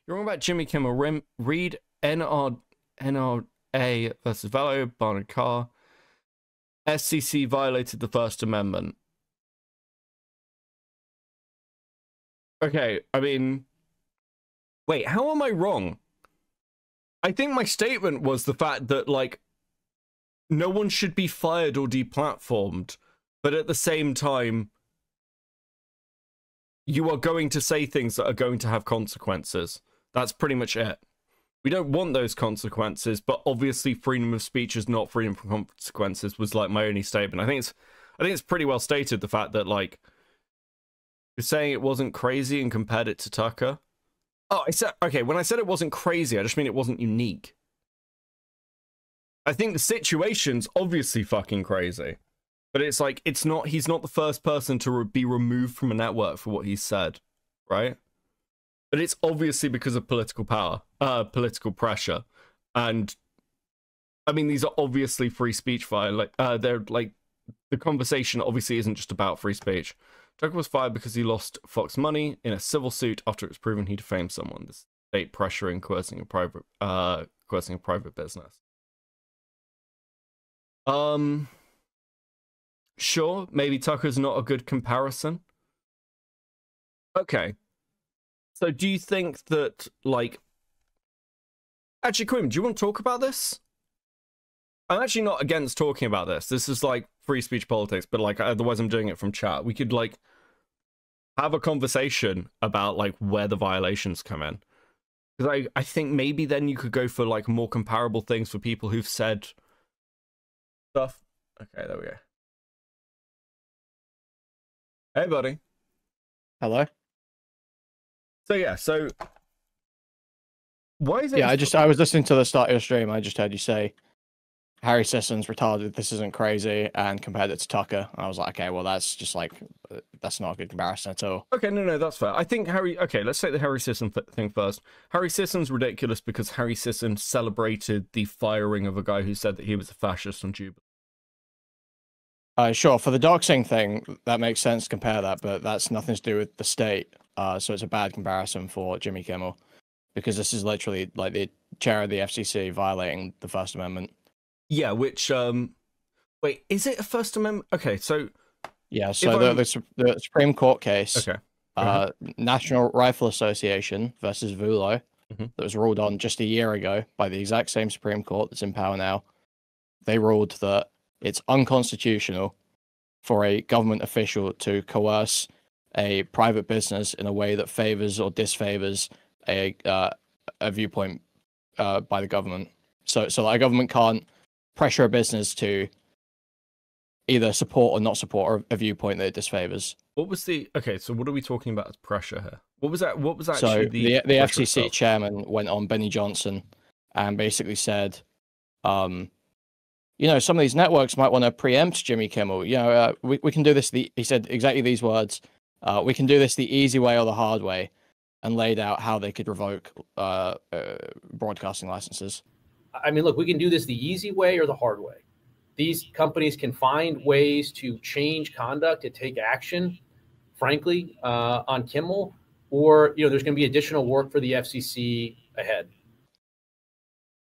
You're wrong about Jimmy Kimmel. Read NRA versus Vallow, Barnard Carr. SCC violated the First Amendment. Okay, I mean... Wait, how am I wrong? I think my statement was the fact that, like, no one should be fired or deplatformed, but at the same time, you are going to say things that are going to have consequences. That's pretty much it. We don't want those consequences, but obviously freedom of speech is not freedom from consequences was like my only statement. I think it's pretty well stated, the fact that, like, you're saying it wasn't crazy and compared it to Tucker. Oh, I said, okay, when I said it wasn't crazy, I just mean it wasn't unique. I think the situation's obviously fucking crazy. But it's like, it's not, he's not the first person to be removed from a network for what he said, right? But it's obviously because of political power, political pressure. And, I mean, these are obviously free speech they're like, the conversation obviously isn't just about free speech. Tucker was fired because he lost Fox money in a civil suit after it was proven he defamed someone. The state pressuring, coercing a private business. Sure, maybe Tucker's not a good comparison. Okay. So do you think that, like... Actually, Kuihman, do you want to talk about this? I'm actually not against talking about this. This is, like, free speech politics, but, like, otherwise I'm doing it from chat. We could, like, have a conversation about, like, where the violations come in. Because I think maybe then you could go for, like, more comparable things for people who've said stuff. Okay, there we go. Hey, buddy. Hello. So yeah, so why is it? Yeah, I was listening to the start of your stream. I just heard you say Harry Sisson's retarded. This isn't crazy, and compared it to Tucker. And I was like, okay, well, that's just like that's not a good comparison at all. Okay, no, that's fair. I think okay, let's take the Harry Sisson thing first. Harry Sisson's ridiculous because Harry Sisson celebrated the firing of a guy who said that he was a fascist on Jubilee. Sure, for the doxing thing, that makes sense to compare that, but that's nothing to do with the state. So it's a bad comparison for Jimmy Kimmel, because this is literally like the chair of the FCC violating the First Amendment. Yeah, which, wait, is it a First Amendment? Okay, so... Yeah, so the Supreme Court case, okay. National Rifle Association versus Vullo, that was ruled on just a year ago by the exact same Supreme Court that's in power now. They ruled that it's unconstitutional for a government official to coerce a private business in a way that favors or disfavors a viewpoint by the government. So like a government can't pressure a business to either support or not support a viewpoint that it disfavors. What was the so what are we talking about as pressure here? What was that? What was So actually the FCC chairman went on Benny Johnson and basically said, you know, some of these networks might want to preempt Jimmy Kimmel. You know, we can do this. He said exactly these words. We can do this the easy way or the hard way, and laid out how they could revoke broadcasting licenses. I mean, look, we can do this the easy way or the hard way. These companies can find ways to change conduct, to take action, frankly, on Kimmel, or, you know, there's going to be additional work for the FCC ahead.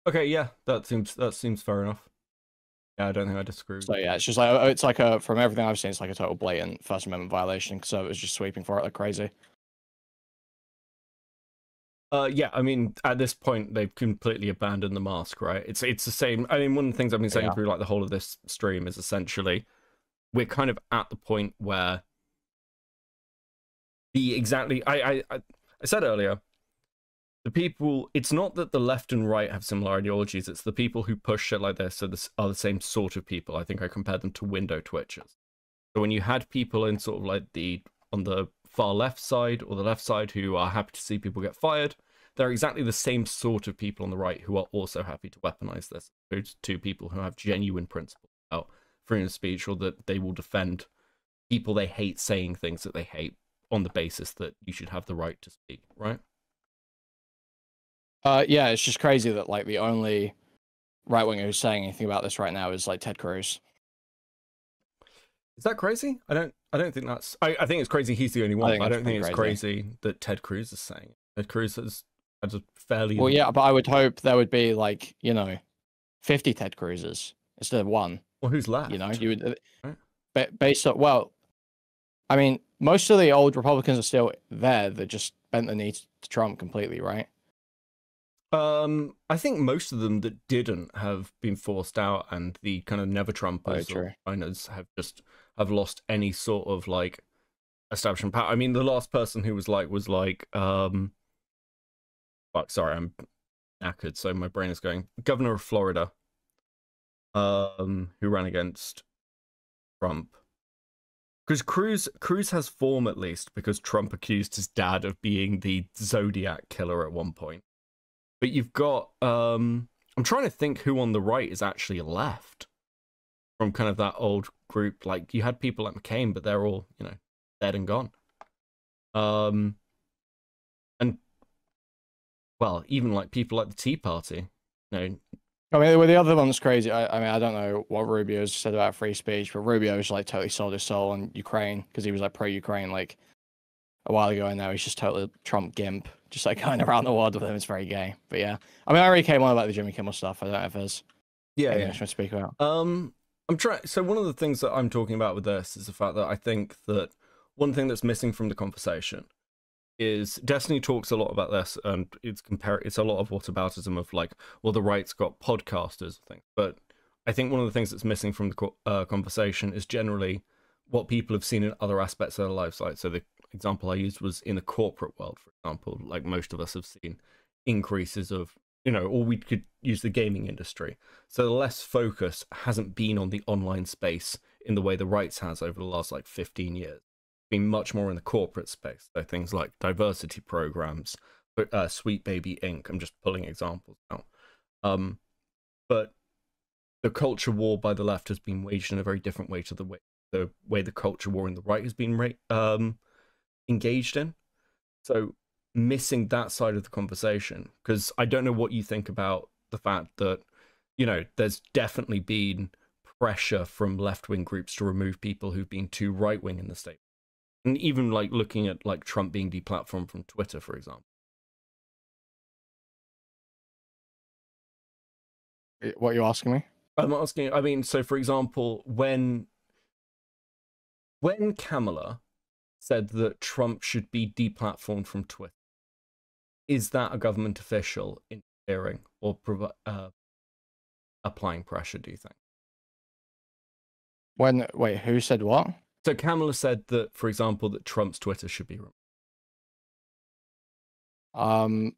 Okay, yeah, that seems fair enough. Yeah, I don't think I disagree. So yeah, it's just like from everything I've seen, it's like a total blatant First Amendment violation. So it was just sweeping for it like crazy. Yeah, I mean, at this point, they've completely abandoned the mask, right? It's the same. I mean, one of the things I've been saying through like the whole of this stream is essentially we're kind of at the point where I said earlier, the people, it's not that the left and right have similar ideologies, it's the people who push shit like this are the same sort of people. I think I compared them to window twitchers. So when you had people in sort of like on the far left side or the left side who are happy to see people get fired, they're exactly the same sort of people on the right who are also happy to weaponize this. Those two people who have genuine principles about freedom of speech, or that they will defend people they hate saying things that they hate on the basis that you should have the right to speak, right? Yeah, it's just crazy that like the only right winger who's saying anything about this right now is like Ted Cruz. Is that crazy? I don't think that's. I think it's crazy he's the only one. I don't think it's crazy that Ted Cruz is saying it. Ted Cruz has That's a fairly... Well, yeah, but I would hope there would be like, 50 Ted Cruz's instead of one. Well, who's left? You would, right? Based on, well, I mean, most of the old Republicans are still there that just bent the knee to Trump completely, right? I think most of them that didn't have been forced out, and the kind of never Trumpers or Chiners have lost any sort of like establishment power. I mean, the last person who was like, fuck, sorry, I'm knackered, so my brain is going. Governor of Florida, who ran against Trump. Because Cruz has form, at least, because Trump accused his dad of being the Zodiac killer at one point. But you've got, I'm trying to think who on the right is actually left from kind of that old group. Like, you had people like McCain, but they're all, dead and gone. And, well, even like people like the Tea Party, I mean, well, the other one's crazy. I mean, I don't know what Rubio's said about free speech, but Rubio's like totally sold his soul on Ukraine because he was like pro-Ukraine like a while ago, and now he's just totally Trump gimp, just like going around the world with him. It's very gay. But yeah, I mean, I already came on about the Jimmy Kimmel stuff. I don't know if there's anything else to speak about. I'm trying. So one of the things that I'm talking about with this is the fact that I think that one thing that's missing from the conversation is Destiny talks a lot about this, and it's a lot of whataboutism of like, well, the right's got podcasters, I think. But I think one of the things that's missing from the conversation is generally what people have seen in other aspects of their lives. Like, so the example I used was in the corporate world, for example. Like, most of us have seen increases of, or we could use the gaming industry. So the less focus hasn't been on the online space in the way the rights has over the last like 15 years. Been much more in the corporate space. So things like diversity programs, Sweet Baby Inc. I'm just pulling examples out. But the culture war by the left has been waged in a very different way to the way the culture war in the right has been engaged in. So missing that side of the conversation, because I don't know what you think about the fact that, there's definitely been pressure from left-wing groups to remove people who've been too right-wing in the state. And even like looking at like Trump being deplatformed from Twitter, for example. What are you asking me? I'm asking, I mean, so for example, when Kamala said that Trump should be deplatformed from Twitter, is that a government official interfering or applying pressure, do you think? Wait, who said what? So Kamala said that, for example, that Trump's Twitter should be removed.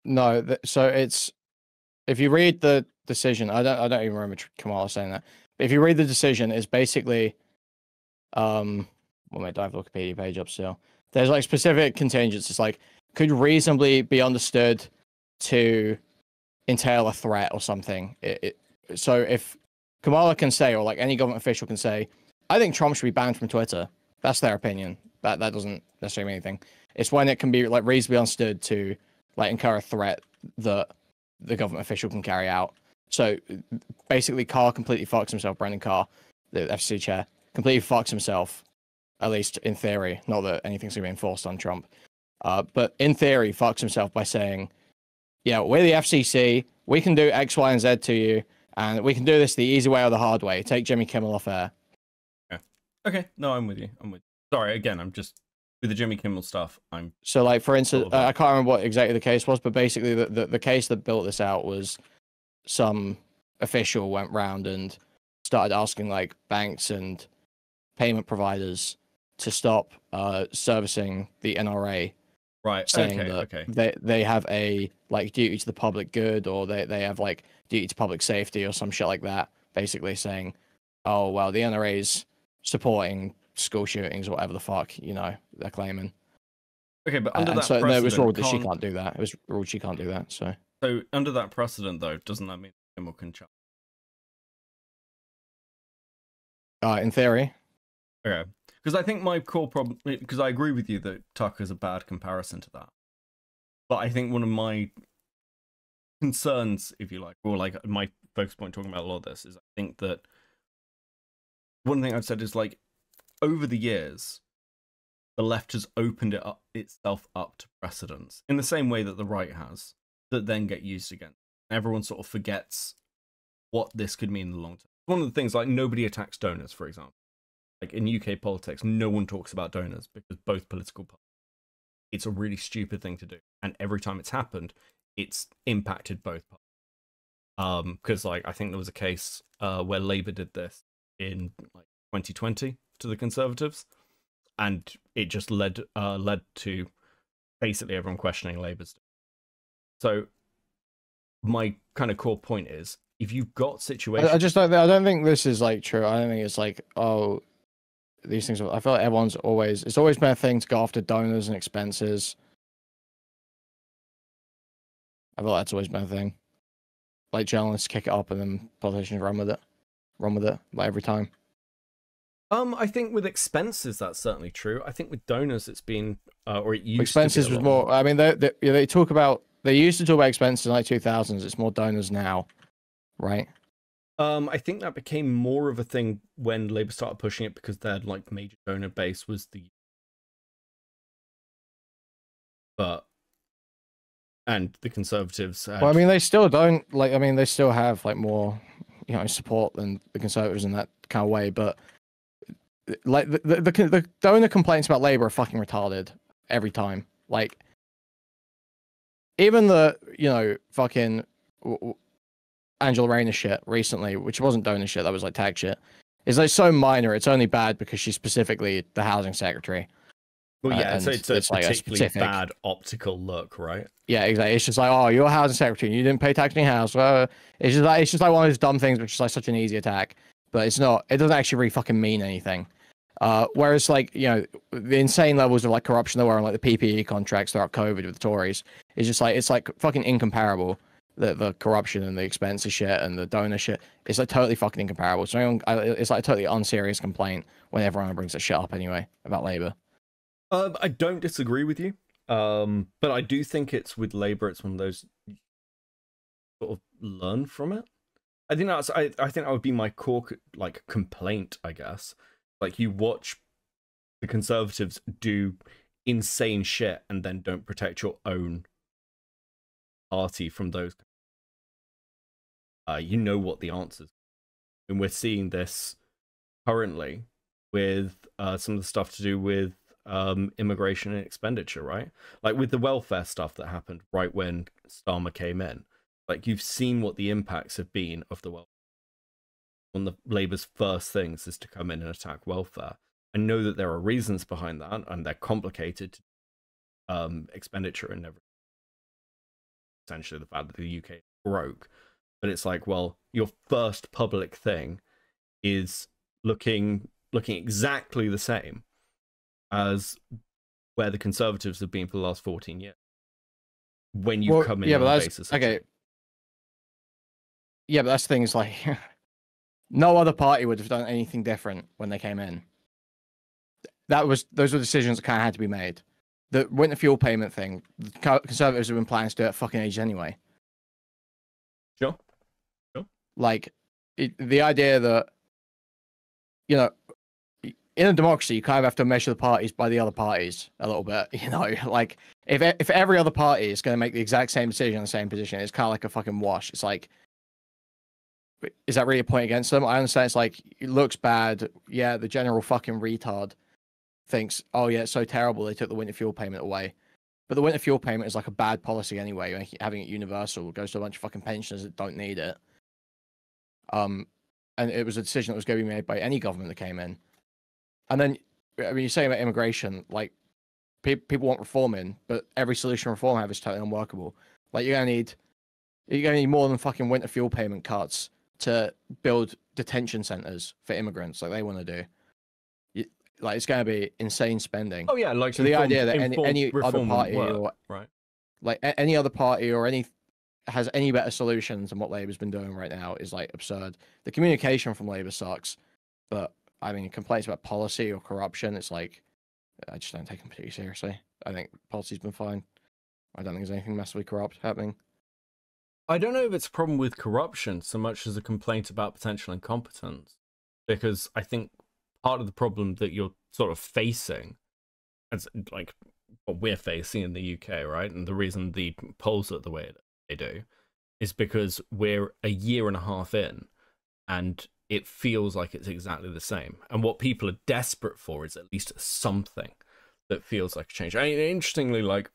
No. So it's, if you read the decision, I don't even remember Kamala saying that. But if you read the decision, it's basically, well, wait, I have the Wikipedia page up still. There's like specific contingents. It's like could reasonably be understood to entail a threat or something. So if Kamala can say, or like any government official can say, I think Trump should be banned from Twitter. That's their opinion. That doesn't necessarily mean anything. It's when it can be like reasonably understood to like incur a threat that the government official can carry out. So basically, Carr completely fucks himself. Brandon Carr, the FCC chair, completely fucks himself. At least in theory, not that anything's going to be enforced on Trump, but in theory, fucks himself by saying, "Yeah, we're the FCC. We can do X, Y, and Z to you, and we can do this the easy way or the hard way. Take Jimmy Kimmel off air." Okay, no, I'm with you. Sorry, again, I'm just with the Jimmy Kimmel stuff. So, like for instance, I can't remember what exactly the case was, but basically, the case that built this out was some official went round and started asking like banks and payment providers to stop servicing the NRA, right? Saying that they have a like duty to the public good, or they have like duty to public safety, or some shit like that. Basically saying, oh well, the NRA's supporting school shootings or whatever the fuck, they're claiming. Okay, but under that so precedent, it was ruled that she can't do that. It was ruled she can't do that. So under that precedent, though, doesn't that mean Kimmel can charge? In theory. Okay, because I think my core problem, because I agree with you that Tucker's a bad comparison to that, but I think one of my concerns, if you like, or like my focus point talking about a lot of this, is I think that one thing I've said is like over the years, the left has opened itself up to precedents in the same way that the right has, that then get used again. Everyone sort of forgets what this could mean in the long term. One of the things, like, nobody attacks donors, for example. Like, in UK politics, no one talks about donors because both political parties. It's a really stupid thing to do. And every time it's happened, it's impacted both parties. Because, like, I think there was a case where Labour did this in, like, 2020 to the Conservatives. And it just led to basically everyone questioning Labour's. So my kind of core point is, if you've got situations, I don't think this is like true. I don't think it's like, oh, these things. I feel like it's always been a thing to go after donors and expenses. I feel like that's always been a thing. Like, journalists kick it up and then politicians run with it, like every time. I think with expenses that's certainly true. I think with donors it's been, or it used expenses to be was more. I mean, they talk about, they used to talk about expenses in like 2000s. It's more donors now, right? I think that became more of a thing when Labour started pushing it because their like major donor base was and the Conservatives. Well, I mean, they still don't like. I mean, they still have like more, support than the Conservatives in that kind of way. But like the donor complaints about Labour are fucking retarded every time. Like, even the fucking Angela Rayner shit recently, which wasn't donor shit, that was like tag shit, is like so minor. It's only bad because she's specifically the housing secretary. Well, yeah, so it's a like particularly bad optical look, right? Yeah, exactly. It's just like, oh, you're a housing secretary and you didn't pay tax on your house. It's just like one of those dumb things, which is like such an easy attack, but it's not. It doesn't actually really fucking mean anything. Whereas like the insane levels of like corruption that were on like the PPE contracts throughout COVID with the Tories is just like, it's like fucking incomparable. The corruption and the expensive shit and the donor shit, it's like totally fucking incomparable. So it's like a totally unserious complaint when everyone brings that shit up anyway about Labour. I don't disagree with you, but I do think it's with Labour. It's one of those sort of learn from it. I think that would be my core like complaint, I guess. Like, you watch the Conservatives do insane shit and then don't protect your own party from those. You know what the answers, and we're seeing this currently with some of the stuff to do with immigration and expenditure, right? Like with the welfare stuff that happened right when Starmer came in. Like, you've seen what the impacts have been of the welfare. One of the Labour's first things is to come in and attack welfare. I know that there are reasons behind that, and they're complicated. Expenditure and everything. Essentially, the fact that the UK broke, but it's like, well, your first public thing is looking exactly the same as where the Conservatives have been for the last 14 years. When you come in on the basis, okay. Yeah, but that's the thing, is like no other party would have done anything different when they came in. Those were decisions that kind of had to be made. The winter fuel payment thing, the Conservatives have been planning to do it fucking ages anyway. Sure. Like, the idea that, in a democracy, you kind of have to measure the parties by the other parties a little bit, Like, if every other party is going to make the exact same decision in the same position, it's kind of like a fucking wash. It's like, is that really a point against them? I understand it's like, it looks bad. Yeah, the general fucking retard thinks, oh yeah, it's so terrible they took the winter fuel payment away. But the winter fuel payment is like a bad policy anyway. Having it universal goes to a bunch of fucking pensioners that don't need it. And it was a decision that was going to be made by any government that came in. And then, I mean, you're saying about immigration, like, people want reforming, but every solution reform have is totally unworkable. Like, you're gonna need more than fucking winter fuel payment cuts to build detention centers for immigrants, like they want to do. Like, it's going to be insane spending. Oh yeah, like, so the idea that any other party or right, like any other party or has any better solutions than what Labour's been doing right now is like absurd. The communication from Labour sucks, but I mean, complaints about policy or corruption, it's like, I just don't take them particularly seriously. I think policy's been fine. I don't think there's anything massively corrupt happening. I don't know if it's a problem with corruption so much as a complaint about potential incompetence, because I think part of the problem that you're sort of facing as like what we're facing in the UK, right? And the reason the polls are the way they do is because we're a year and a half in, and it feels like it's exactly the same. And what people are desperate for is at least something that feels like a change. I mean, interestingly, like,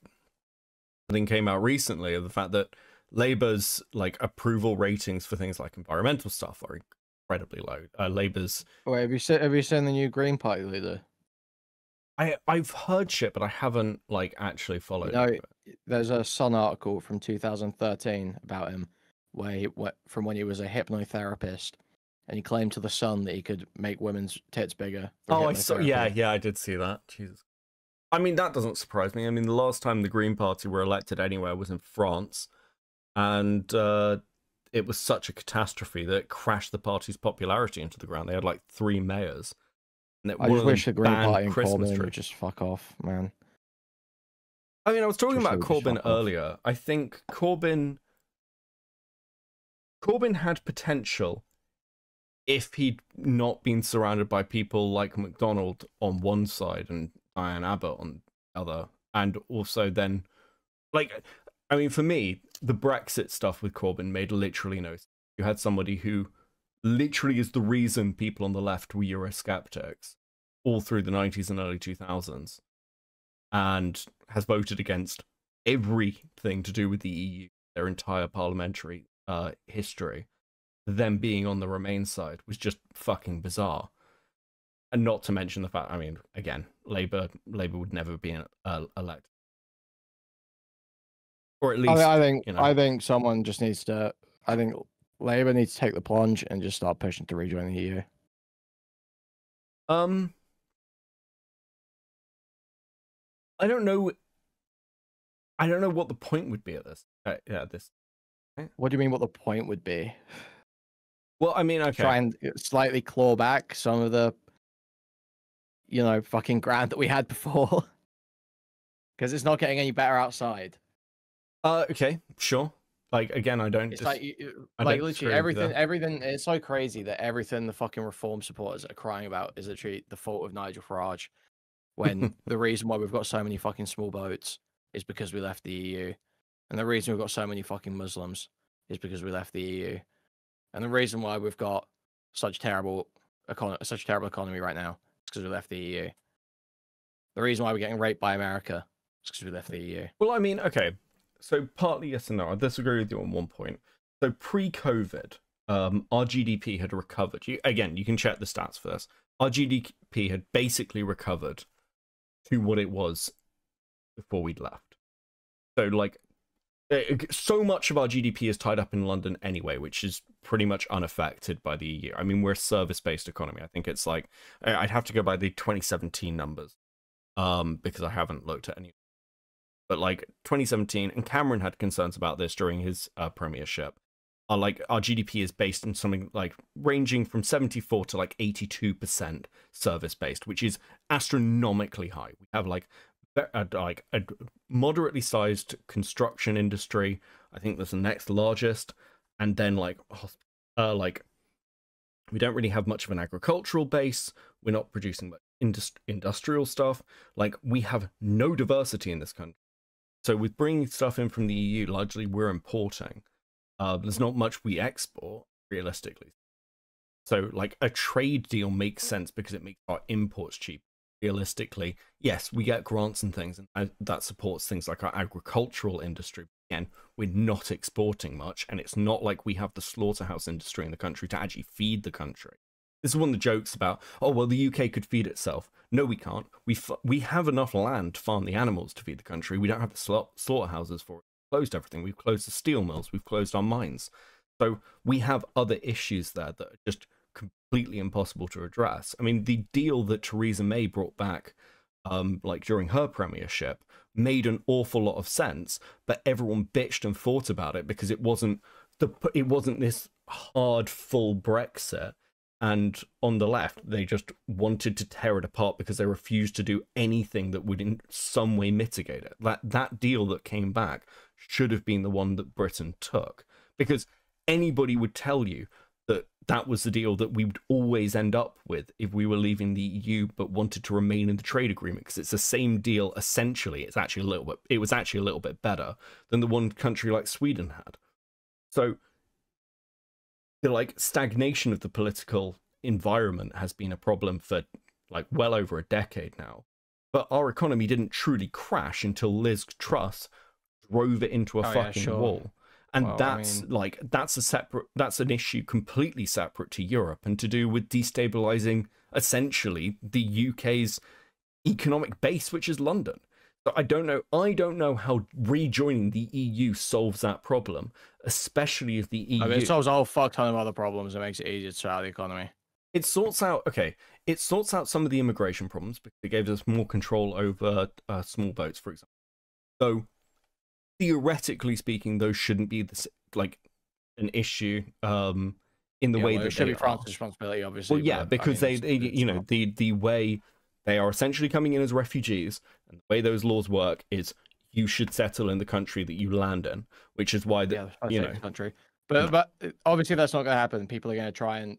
something came out recently of the fact that Labour's like approval ratings for things like environmental stuff are incredibly low. Labour's. Wait, have you seen the new Green Party leader? I've heard shit, but I haven't like actually followed it. There's a Sun article from 2013 about him, from when he was a hypnotherapist, and he claimed to the Sun that he could make women's tits bigger. Oh, I saw. Yeah, I did see that. Jesus. I mean, that doesn't surprise me. I mean, the last time the Green Party were elected anywhere was in France, and it was such a catastrophe that it crashed the party's popularity into the ground. They had like 3 mayors. I just wish the Green Party and Corbyn would just fuck off, man. I mean, I was talking about Corbyn earlier. I think Corbyn had potential if he'd not been surrounded by people like McDonald on one side and Diane Abbott on the other. And also then, like, I mean, for me, the Brexit stuff with Corbyn made literally no sense. You had somebody who literally is the reason people on the left were Eurosceptics all through the 90s and early 2000s, and has voted against everything to do with the EU, their entire parliamentary history. Them being on the Remain side was just fucking bizarre. And not to mention the fact, I mean, again, Labour would never be elected. Or at least, I think someone just needs to. I think Labour needs to take the plunge and just start pushing to rejoin the EU. I don't know. I don't know what the point would be at this. What do you mean? What the point would be? Well, I mean, okay. Try and slightly claw back some of the, fucking ground that we had before, because it's not getting any better outside. Okay, sure. Like, again, I don't. It's literally everything. It's so crazy that everything the fucking reform supporters are crying about is literally the fault of Nigel Farage, when the reason why we've got so many fucking small boats is because we left the EU, and the reason we've got so many fucking Muslims is because we left the EU, and the reason why we've got such terrible economy right now is because we left the EU. The reason why we're getting raped by America is because we left the EU. Well, I mean, okay. So partly yes and no. I disagree with you on one point. So pre-COVID, our GDP had recovered. You can check the stats for this. Our GDP had basically recovered to what it was before we'd left. So like, so much of our GDP is tied up in London anyway, which is pretty much unaffected by the EU. I mean, we're a service-based economy. I think it's like, I'd have to go by the 2017 numbers, because I haven't looked at any. But like 2017, and Cameron had concerns about this during his premiership. Our GDP is based in something like ranging from 74 to like 82% service-based, which is astronomically high. We have like a moderately sized construction industry. I think that's the next largest, and then like we don't really have much of an agricultural base. We're not producing much industrial stuff. Like, we have no diversity in this country. So with bringing stuff in from the EU, largely we're importing. There's not much we export, realistically. So like, a trade deal makes sense because it makes our imports cheap. Realistically, yes, we get grants and things, and that supports things like our agricultural industry. Again, we're not exporting much, and it's not like we have the slaughterhouse industry in the country to actually feed the country. This is one of the jokes about, oh, well, the UK could feed itself. No, we can't. We have enough land to farm the animals to feed the country. We don't have the slaughterhouses for it. We've closed everything. We've closed the steel mills. We've closed our mines. So we have other issues there that are just completely impossible to address. I mean, the deal that Theresa May brought back, like during her premiership, made an awful lot of sense, but everyone bitched and fought about it because it wasn't this hard, full Brexit. And on the left, they just wanted to tear it apart because they refused to do anything that would in some way mitigate it. That deal that came back should have been the one that Britain took, because anybody would tell you that was the deal that we would always end up with if we were leaving the EU but wanted to remain in the trade agreement, because it's the same deal essentially. It was actually a little bit better than the one country like Sweden had. So the like stagnation of the political environment has been a problem for like well over a decade now. But our economy didn't truly crash until Liz Truss drove it into a wall. And well, that's an issue completely separate to Europe and to do with destabilizing essentially the UK's economic base, which is London. So I don't know how rejoining the EU solves that problem, especially if the EU. I mean, it solves a whole fuck ton of other problems. It makes it easier to start the economy. It sorts out some of the immigration problems because it gives us more control over small boats, for example. So theoretically speaking, those shouldn't be like an issue in the way that it should be France's responsibility, obviously. Well, yeah, because they the way they are essentially coming in as refugees, and the way those laws work is you should settle in the country that you land in, which is why the country. But obviously that's not going to happen. People are going to try and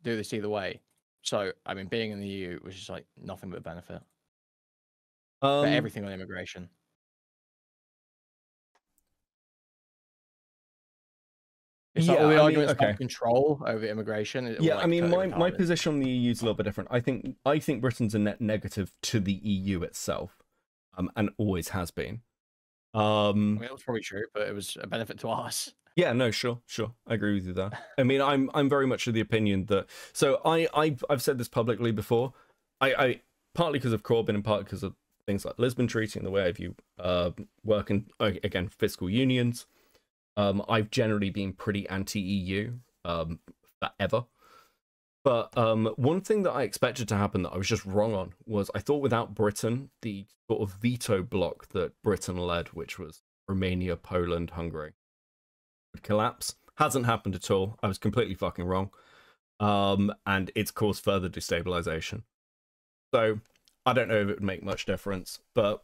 do this either way. So I mean, being in the EU was just like nothing but benefit for everything on immigration. It's like all the arguments about control over immigration. Yeah, I mean, my position on the EU is a little bit different. I think Britain's a net negative to the EU itself, and always has been. I mean, it was probably true, but it was a benefit to us. Yeah, no, sure, I agree with you there. I mean, I'm very much of the opinion that. So I've said this publicly before. I partly because of Corbyn and partly because of things like Lisbon Treaty and the way I view working again fiscal unions. I've generally been pretty anti-EU forever. But one thing that I expected to happen that I was just wrong on was I thought without Britain, the sort of veto bloc that Britain led, which was Romania, Poland, Hungary, would collapse. Hasn't happened at all. I was completely fucking wrong. And it's caused further destabilization. So I don't know if it would make much difference, but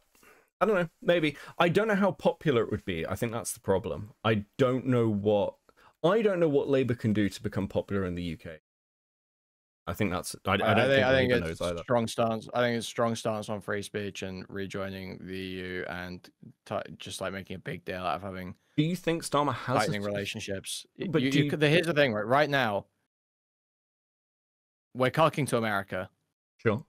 I don't know, maybe. I don't know how popular it would be. I think that's the problem. I don't know what Labour can do to become popular in the UK. I think that's I think it's strong stance. I think it's strong stance on free speech and rejoining the EU and just like making a big deal out of having. Do you think Starmer has tightening relationships? But here's the thing, right now, we're cucking to America. Sure.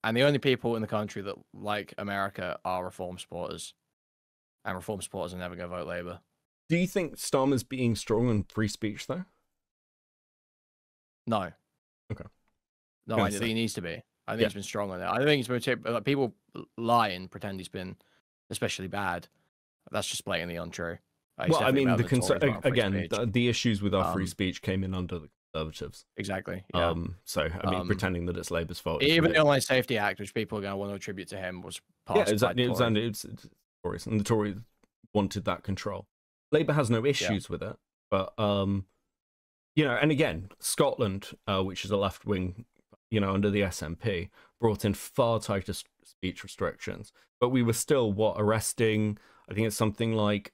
And the only people in the country that like America are reform supporters. And reform supporters are never going to vote Labour. Do you think Starmer's being strong on free speech, though? No. Okay. No, I think he needs to be. I think he's been strong on it. I think he's been... Like, people lie and pretend he's been especially bad. That's just blatantly untrue. Well, I mean, the issues with our free speech came in under the Conservatives. Exactly. Yeah. So I mean, pretending that it's Labour's fault. Even the Online Safety Act, which people are going to want to attribute to him, was passed by the Tories. Tories, and the Tories wanted that control. Labour has no issues with it, but and again, Scotland, which is a left wing, under the SNP, brought in far tighter speech restrictions, but we were still arresting. I think it's something like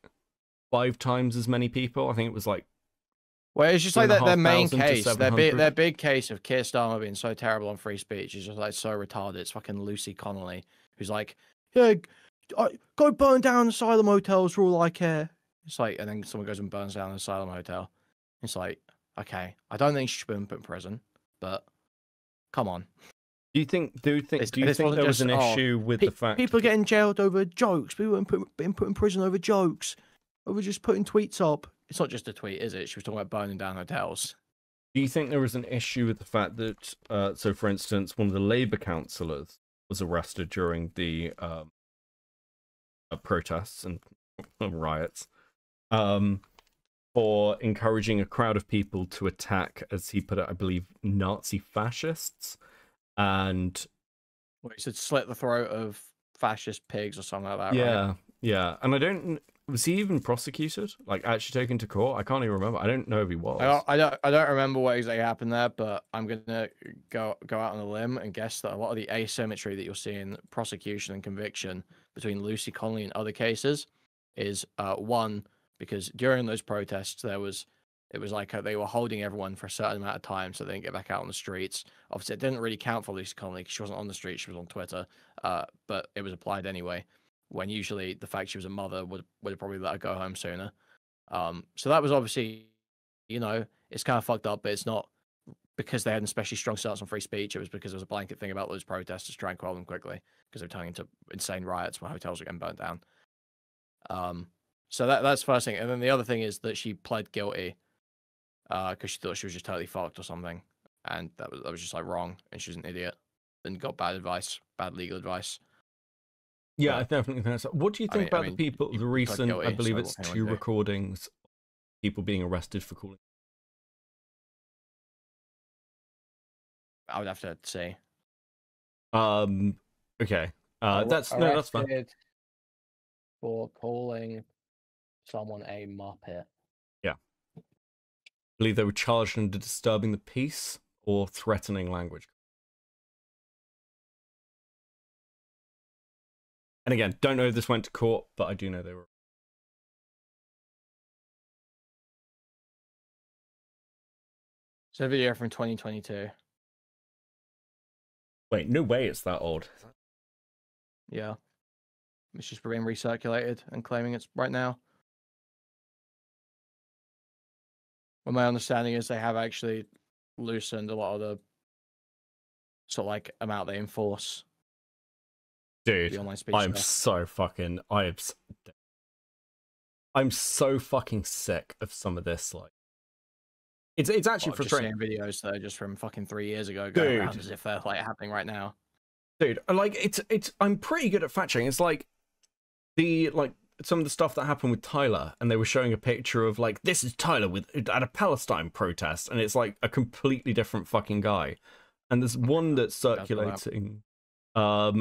5 times as many people. I think it was like. Well, it's just like their main case, their big case of Keir Starmer being so terrible on free speech is just like so retarded. It's fucking Lucy Connolly, who's like, yeah, go burn down asylum hotels for all I care. It's like, and then someone goes and burns down an asylum hotel. It's like, okay, I don't think she should be put in prison, but come on. Do you think there was an issue with the fact people are getting jailed over jokes? People being put in prison over jokes, over just putting tweets up. It's not just a tweet, is it? She was talking about burning down hotels. Do you think there was an issue with the fact that, so for instance, one of the Labour councillors was arrested during the protests and riots for encouraging a crowd of people to attack, as he put it, I believe, Nazi fascists? And he said slit the throat of fascist pigs or something like that. Yeah, right? Yeah. And was he even prosecuted? Like actually taken to court? I can't even remember. I don't know if he was. I don't remember what exactly happened there, but I'm gonna go out on a limb and guess that a lot of the asymmetry that you'll see in prosecution and conviction between Lucy Connolly and other cases is one, because during those protests there was It was like they were holding everyone for a certain amount of time so they didn't get back out on the streets. Obviously, it didn't really count for Lucy Connolly because she wasn't on the street; she was on Twitter. But it was applied anyway. When usually the fact she was a mother would have probably let her go home sooner. So that was obviously, it's kind of fucked up, but it's not because they had an especially strong stance on free speech. It was because there was a blanket thing about those protesters trying to quell them quickly because they're turning into insane riots where hotels are getting burnt down. So that's the first thing. And then the other thing is that she pled guilty because she thought she was just totally fucked or something. And that was just like wrong. And she was an idiot and got bad advice, bad legal advice. Yeah, I definitely think that's. What do you think about the people, the recent, guilty, I believe it's 2 recordings, people being arrested for calling? I would have to see. Okay. That's fine. For calling someone a muppet. Yeah. I believe they were charged under disturbing the peace or threatening language. And again, don't know if this went to court, but I do know they were. It's a video from 2022. Wait, no way it's that old. Yeah. It's just being recirculated and claiming it's right now. Well, my understanding is they have actually loosened a lot of the sort of like amount they enforce. Dude, I'm so fucking sick of some of this. Like, it's actually frustrating. Just seeing videos that are just from fucking 3 years ago, going around as if they're like happening right now. Dude, like it's I'm pretty good at fact checking. It's like some of the stuff that happened with Tyler, and they were showing a picture of like, this is Tyler at a Palestine protest, and it's like a completely different fucking guy. And there's one that's circulating,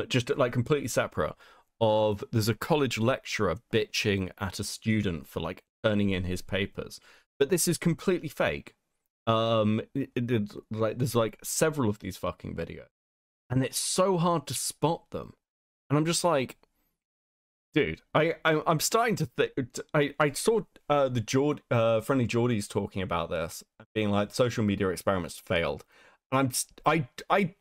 just like completely separate. There's a college lecturer bitching at a student for like turning in his papers, but this is completely fake. There's like several of these fucking videos, and it's so hard to spot them. And I'm just like, dude, I'm starting to think. I saw the Friendly Geordies talking about this, being like social media experiments failed, and I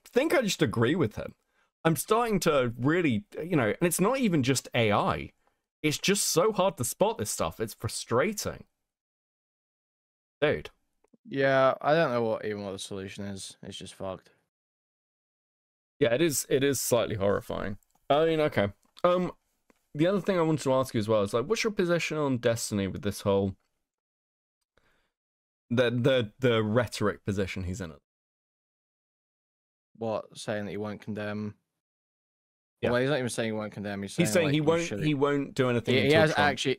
think I just agree with him. I'm starting to really, and it's not even just AI. It's just so hard to spot this stuff. It's frustrating, dude. Yeah, I don't know what the solution is. It's just fucked. Yeah, it is. It is slightly horrifying. I mean, okay. The other thing I wanted to ask you as well is like, what's your position on Destiny with this whole the rhetoric position he's in it? What, saying that he won't condemn? Yeah. Well, he's not even saying he won't condemn. He's saying like, he won't do anything.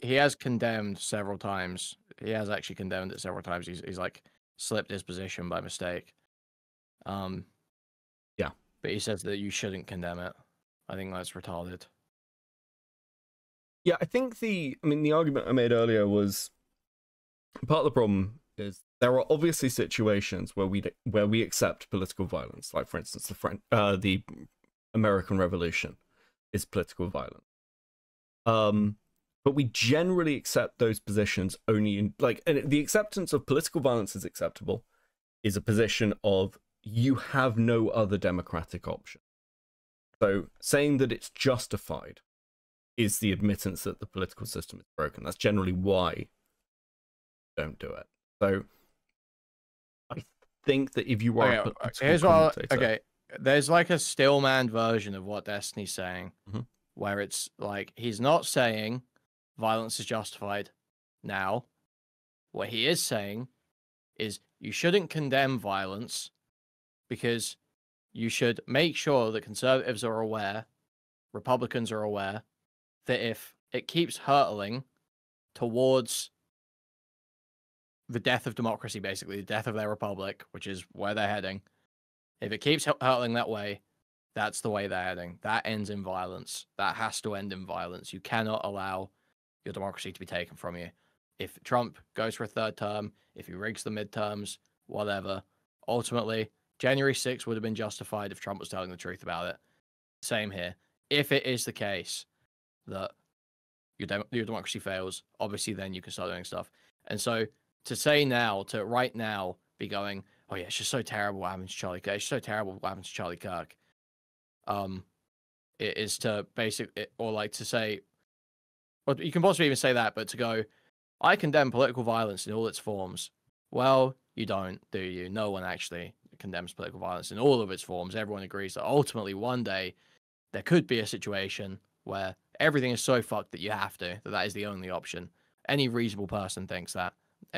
He has condemned several times. He has actually condemned it several times. He's like slipped his position by mistake. Yeah. But he says that you shouldn't condemn it. I think that's retarded. Yeah, I think the argument I made earlier was part of the problem is there are obviously situations where we accept political violence, like for instance the American Revolution is political violence. But we generally accept those positions only in and the acceptance of political violence is acceptable is a position of you have no other democratic option. So saying that it's justified is the admittance that the political system is broken. That's generally why you don't do it. So I think that if you are there's like a stillman version of what Destiny's saying, where it's like he's not saying violence is justified now. What he is saying is you shouldn't condemn violence because you should make sure that conservatives are aware, Republicans are aware, that if it keeps hurtling towards the death of democracy, basically, the death of their republic, which is where they're heading, if it keeps hurtling that way, that's the way they're heading. That ends in violence. That has to end in violence. You cannot allow your democracy to be taken from you. If Trump goes for a third term, if he rigs the midterms, whatever, ultimately, January 6th would have been justified if Trump was telling the truth about it. Same here. If it is the case that your democracy fails, obviously then you can start doing stuff. And so to say now, to right now be going, oh yeah, it's just so terrible what happened to Charlie Kirk. It's so terrible what happened to Charlie Kirk. It is to or like to say, well, you can possibly even say that, but to go, I condemn political violence in all its forms. Well, you don't, do you? No one actually condemns political violence in all of its forms. Everyone agrees that ultimately one day there could be a situation where everything is so fucked that you have to, that is the only option. Any reasonable person thinks that.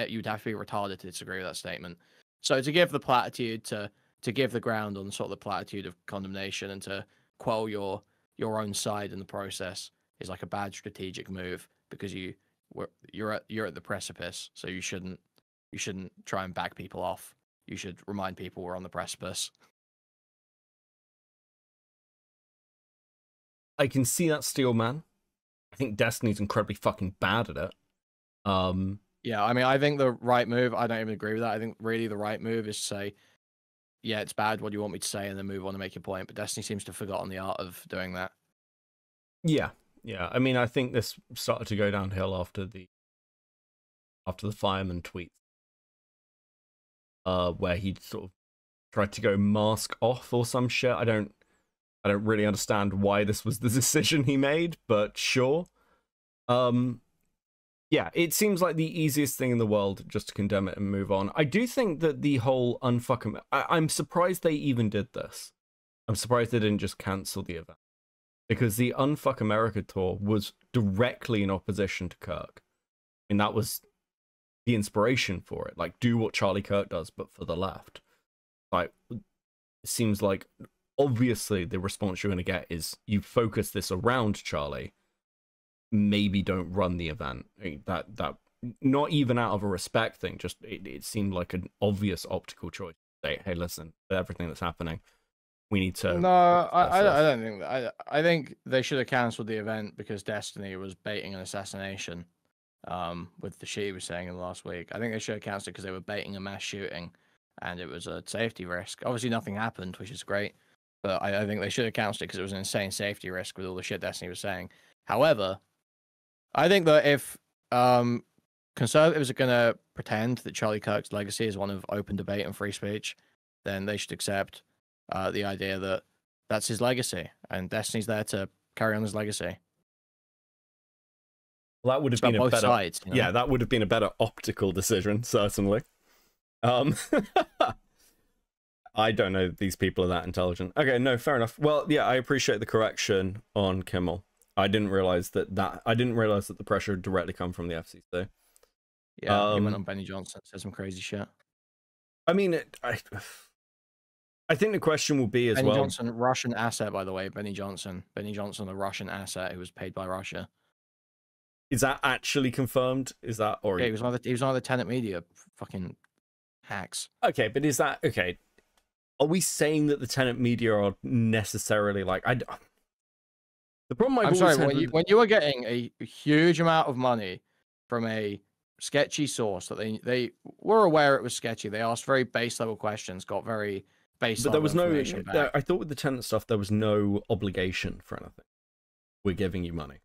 You'd have to be retarded to disagree with that statement. So to give the platitude, to give the ground on sort of the platitude of condemnation and to quell your own side in the process is like a bad strategic move, because you're at the precipice, so you shouldn't try and back people off. You should remind people we're on the precipice. I can see that, Steel Man. I think Destiny's incredibly fucking bad at it. Yeah, I mean, I think the right move, I don't even agree with that. I think really the right move is to say, yeah, it's bad, what do you want me to say, and then move on and make your point. But Destiny seems to have forgotten the art of doing that. Yeah. I mean, I think this started to go downhill after the fireman tweet, where he sort of tried to go mask off or some shit. I don't really understand why this was the decision he made, but sure. Yeah, it seems like the easiest thing in the world just to condemn it and move on. I do think that the whole unfuck... I'm surprised they even did this. I'm surprised they didn't just cancel the event. Because the Unfuck America tour was directly in opposition to Kirk. I mean, that was the inspiration for it. Like, do what Charlie Kirk does, but for the left. Like, it seems like, obviously, the response you're going to get is, you focus this around Charlie, maybe don't run the event. I mean, that not even out of a respect thing, just it seemed like an obvious optical choice. Say, hey, listen, everything that's happening, we need to... No, I don't think that. I think they should have cancelled the event because Destiny was baiting an assassination, with the shit he was saying in the last week. I think they should have cancelled it because they were baiting a mass shooting, and it was a safety risk. Obviously, nothing happened, which is great, but I think they should have cancelled it because it was an insane safety risk with all the shit Destiny was saying. However, I think that if conservatives are going to pretend that Charlie Kirk's legacy is one of open debate and free speech, then they should accept the idea that that's his legacy, and Destiny's there to carry on his legacy. Well, that would have been a better... sides, you know? Yeah, that would have been a better optical decision, certainly. I don't know these people are that intelligent. Okay, no, fair enough. Well, yeah, I appreciate the correction on Kimmel. I didn't realize that the pressure had directly come from the FCC. Yeah, he went on Benny Johnson, said some crazy shit. I mean, I think the question will be as Benny well... Johnson, Russian asset, by the way. Benny Johnson, a Russian asset who was paid by Russia. Is that actually confirmed? Is that... or Yeah, he was one of the Tenet Media fucking hacks. Okay, but is that... Okay, are we saying that the Tenet Media are necessarily like... The problem I'm sorry, when you were getting a huge amount of money from a sketchy source that they were aware it was sketchy, they asked very base level questions, got very base level information back. I thought with the Tenet stuff there was no obligation for anything. We're giving you money.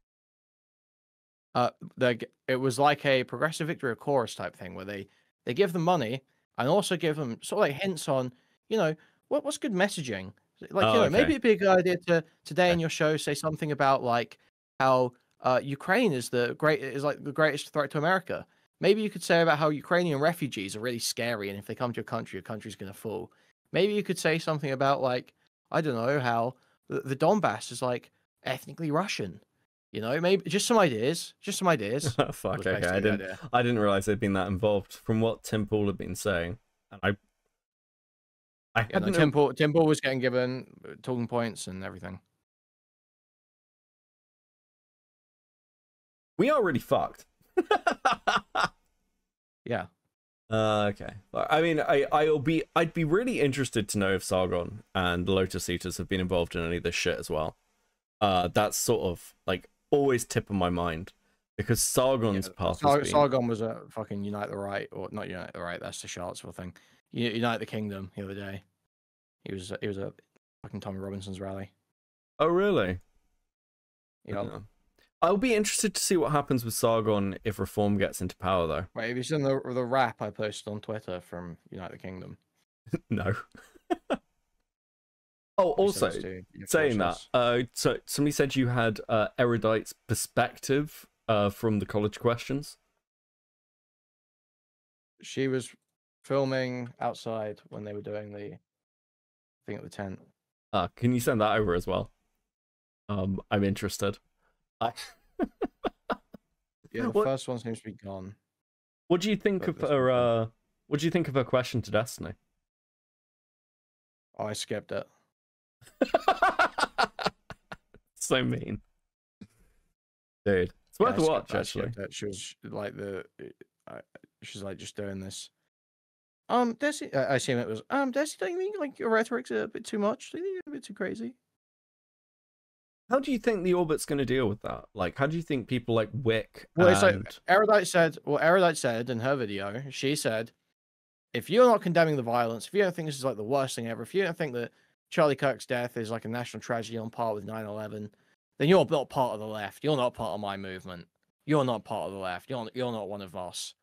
It was like a progressive victory of chorus type thing where they give them money and also give them sort of like hints on, you know, what's good messaging. Like, maybe it'd be a good idea to today in your show say something about like how Ukraine is like the greatest threat to America. Maybe you could say about how Ukrainian refugees are really scary, and if they come to your country's going to fall. Maybe you could say something about like, I don't know, how the Donbass is like ethnically Russian. You know, maybe just some ideas. Fuck, okay. I didn't realize they'd been that involved from what Tim Pool had been saying, and Tim Pool was getting given talking points and everything. We are really fucked. Yeah. Okay. I mean, I'd be really interested to know if Sargon and Lotus Eaters have been involved in any of this shit as well. That's sort of like always tip of my mind because Sargon's path. Sargon was a fucking Unite the Right, or not Unite the Right. That's the Charlottesville thing. Unite the Kingdom the other day. He was a fucking Tommy Robinson's rally. Oh really? Yeah. I'll be interested to see what happens with Sargon if Reform gets into power, though. Wait, have you seen the rap I posted on Twitter from United Kingdom? No. Oh, also, saying that, so somebody said you had Erudite's perspective from the college questions. She was filming outside when they were doing the thing at the tent. Can you send that over as well? I'm interested. Yeah, the first one seems to be gone. What do you think of her? What do you think of her question to Destiny? Oh, I skipped it. So mean, dude. It's worth a watch, actually. She was like she's like just doing this. Destiny. I assume it was. Destiny, don't you think like your rhetoric's a bit too much? Do you think it's a bit too crazy? How do you think the Orbit's going to deal with that? Like, how do you think people like Wick? Well, it's like Erudite said. Well, Erudite said in her video, she said, if you're not condemning the violence, if you don't think this is like the worst thing ever, if you don't think that Charlie Kirk's death is like a national tragedy on par with 9/11, then you're not part of the left. You're not part of my movement. You're not part of the left. You're not one of us.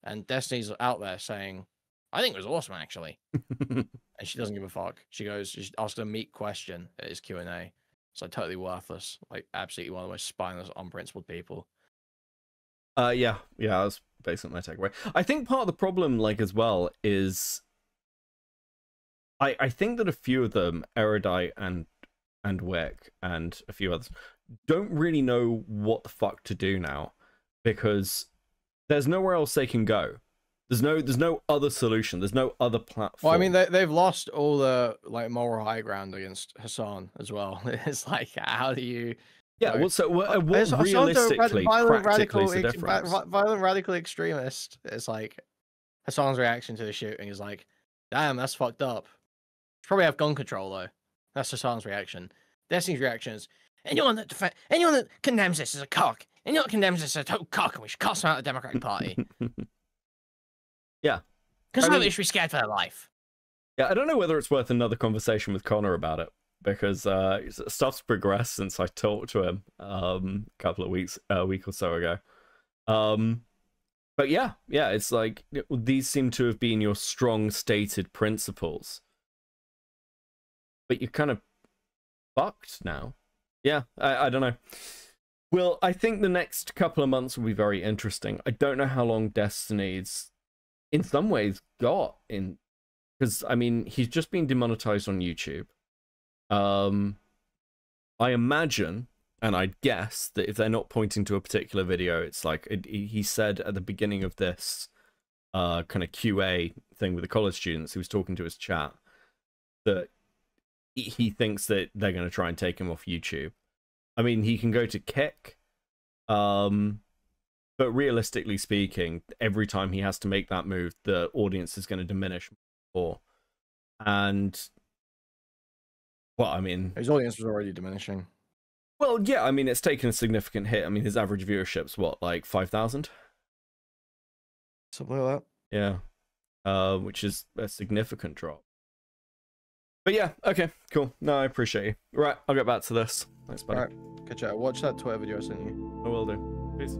And Destiny's out there saying, I think it was awesome, actually. And she doesn't give a fuck. She asked a meat question at his Q&A. It's like totally worthless. Like absolutely one of the most spineless, unprincipled people. Yeah, that's basically my takeaway. I think part of the problem, like, as well, is I think that a few of them, Erudite and Wick and a few others, don't really know what the fuck to do now, because there's nowhere else they can go. There's no other solution. There's no other platform. Well, I mean, they've lost all the like moral high ground against Hassan as well. It's like, how do you? Yeah. Well, so what realistically, practically is the difference? Violent radical extremist. It's like Hassan's reaction to the shooting is like, damn, that's fucked up. Should probably have gun control though. That's Hassan's reaction. Destiny's reaction is, anyone that condemns this is a cock. Anyone that condemns this is a total cock, and we should cast them out of the Democratic Party. Yeah. Because nobody should be scared for their life. Yeah, I don't know whether it's worth another conversation with Connor about it, because stuff's progressed since I talked to him a couple of weeks, a week or so ago. But yeah, it's like these seem to have been your strong stated principles, but you're kind of fucked now. Yeah, I don't know. Well, I think the next couple of months will be very interesting. I don't know how long Destiny's in some ways got in, because I mean he's just been demonetized on YouTube. I imagine, and I'd guess, that if they're not pointing to a particular video, it's like he said at the beginning of this kind of QA thing with the college students, he was talking to his chat, that he thinks that they're going to try and take him off YouTube. I mean, he can go to Kick, but realistically speaking, every time he has to make that move, the audience is going to diminish more. And, well, I mean, his audience was already diminishing. Well, yeah, I mean, it's taken a significant hit. I mean, his average viewership's what, like 5,000? Something like that. Yeah. Which is a significant drop. But yeah, okay, cool. No, I appreciate you. Right, I'll get back to this. Thanks, buddy. All right, catch you. Watch that Twitter video I sent you. I will do. Peace.